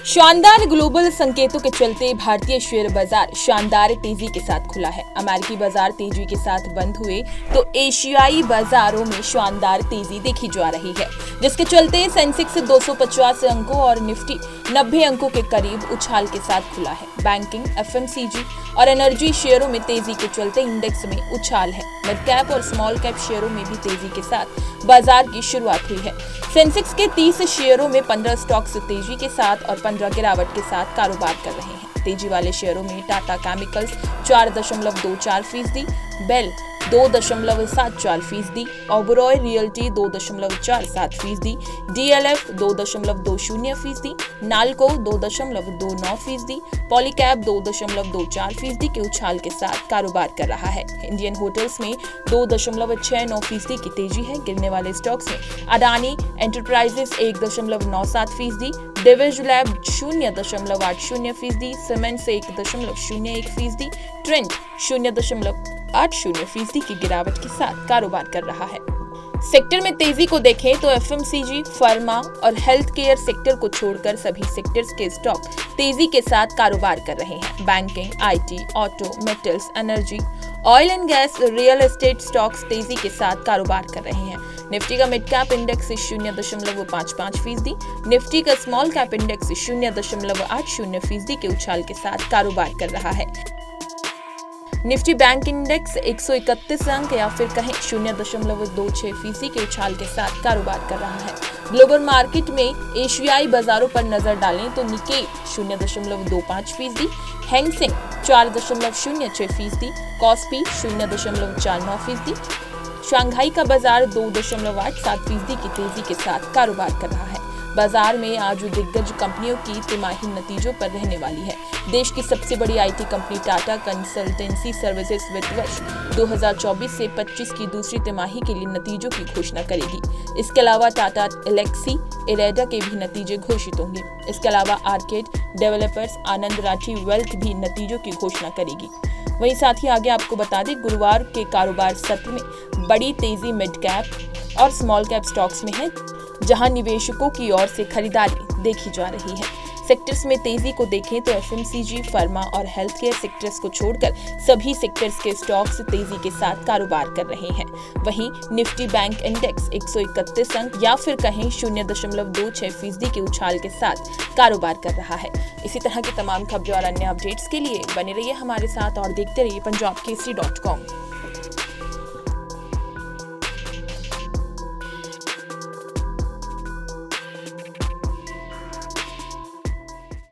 शानदार ग्लोबल संकेतों के चलते भारतीय शेयर बाजार शानदार तेजी के साथ खुला है। अमेरिकी बाजार तेजी के साथ बंद हुए तो एशियाई बाजारों में शानदार तेजी देखी जा रही है, जिसके चलते सेंसेक्स 250 अंकों और निफ्टी 90 अंकों के करीब उछाल के साथ खुला है। बैंकिंग, एफएमसीजी और एनर्जी शेयरों में तेजी के चलते इंडेक्स में उछाल है। मिड कैप और स्मॉल कैप शेयरों में भी तेजी के साथ बाजार की शुरुआत हुई है। सेंसेक्स के 30 शेयरों में 15 स्टॉक्स तेजी के साथ और 15 गिरावट के साथ कारोबार कर रहे हैं। तेजी वाले शेयरों में Tata chemicals 4.24%, BEL 2.74%, Oberoi realty 2.47%, DLF 2.20%, Nalco 2.29%, Polycab 2.24% के उछाल के साथ कारोबार कर रहा है। इंडियन होटल्स में 2.69% की तेजी है। गिरने वाले स्टॉक्स में Adani enterprises 1.97%, Divi's lab 0.80%, cements 1.01%, Trent 0.80% की गिरावट के साथ कारोबार कर रहा है। सेक्टर में तेजी को देखें तो एफएमसीजी, फार्मा और हेल्थ केयर सेक्टर को छोड़कर सभी सेक्टर्स के स्टॉक तेजी के साथ कारोबार कर रहे हैं। Banking, IT, auto, metals, energy, oil and gas, real estate stocks तेजी के साथ कारोबार कर रहे हैं। निफ्टी का मिड कैप इंडेक्स 0.55%, निफ्टी का स्मॉल कैप इंडेक्स 0.80% के उछाल के साथ कारोबार कर रहा है। निफ्टी बैंक इंडेक्स 131 अंक या फिर कहें 0.26% के उछाल के साथ कारोबार कर रहा है। ग्लोबल मार्केट में एशियाई बाजारों पर नजर डालें तो निकेई 0.25%, हैंगसेंग 4.06%, कॉस्पी 0.49%, शंघाई का बाजार 2.87% की तेजी के साथ कारोबार कर रहा है। बाजार में आज दिग्गज कंपनियों की तिमाही नतीजों पर रहने वाली है। देश की सबसे बड़ी IT company Tata consultancy services वित्त वर्ष 2024 से 25 की दूसरी तिमाही के लिए नतीजों की घोषणा करेगी। इसके अलावा टाटा एलेक्सी, इरेडा के भी नतीजे घोषित होंगे। इसके अलावा आर्केड डेवलपर्स, आनंद राठी वेल्थ भी नतीजों की घोषणा करेगी। वहीं साथ ही आगे आपको बता दें, गुरुवार के कारोबार सत्र में बड़ी तेजी मिड कैप और स्मॉल कैप स्टॉक्स में है, जहां निवेशकों की ओर से खरीदारी देखी जा रही है। सेक्टर्स में तेजी को देखें तो एफएमसीजी, फार्मा और हेल्थ केयर सेक्टर्स को छोड़कर सभी सेक्टर्स के स्टॉक्स तेजी के साथ कारोबार कर रहे हैं। वहीं निफ्टी बैंक इंडेक्स 131 अंक या फिर कहें 0.26% के उछाल के साथ कारोबार कर रहा है। इसी तरह की तमाम खबरें और अन्य अपडेट्स के लिए बने रहिए हमारे साथ और देखते रहिए punjabkesari.com।